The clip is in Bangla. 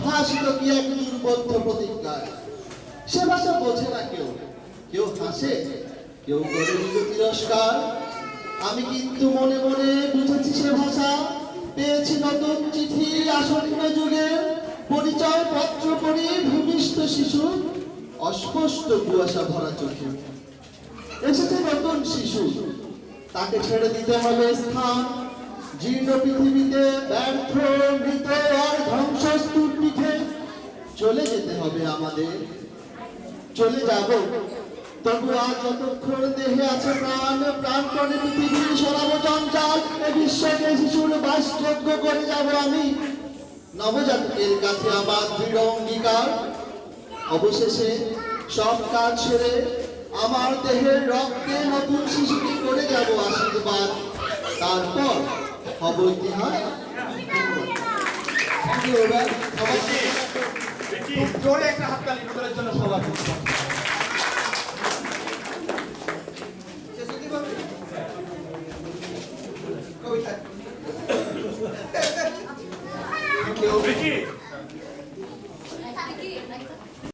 উদ্ভাসিত কি এক দুর্বোধ্য প্রতিজ্ঞায়। সে ভাষা বোঝে না কেউ, কেউ হাসে, কেউ করে নিল তিরস্কার। আমি কিন্তু মনে মনে বুঝেছি সে ভাষা, পেয়েছি নতুন চিঠি আসন্ন যুগে, পরিচয় পত্র পড়ি ভূমিষ্ঠ শিশু, অস্পষ্ট কুয়াশা ভরা চোখে। এসেছে নতুন শিশু, তাকে ছেড়ে দিতে হবে স্থান, জীর্ণ পৃথিবীতে ব্যর্থ মৃত আর ধ্বংসস্তূপ পিঠে। চলে যেতে হবে আমাদের, চলে যাব, তবু আজ যতক্ষণ দেহে আছে প্রাণ, প্রাণপণে পৃথিবী সরাবো চঞ্চল, এ বিশ্বকে শিশুর বাসযোগ্য করে যাব আমি। নবজাতকের কাছে আমার দৃঢ় অঙ্গীকার, অবশেষে সব কাজ ছেড়ে আমার দেহের রক্তে নতুন শিশুকে করে যাব আশীর্বাদ, তারপর হব ইতিহাস। খুব জোরে একটা হাততালি ভিতরের জন্য সবার কবিতা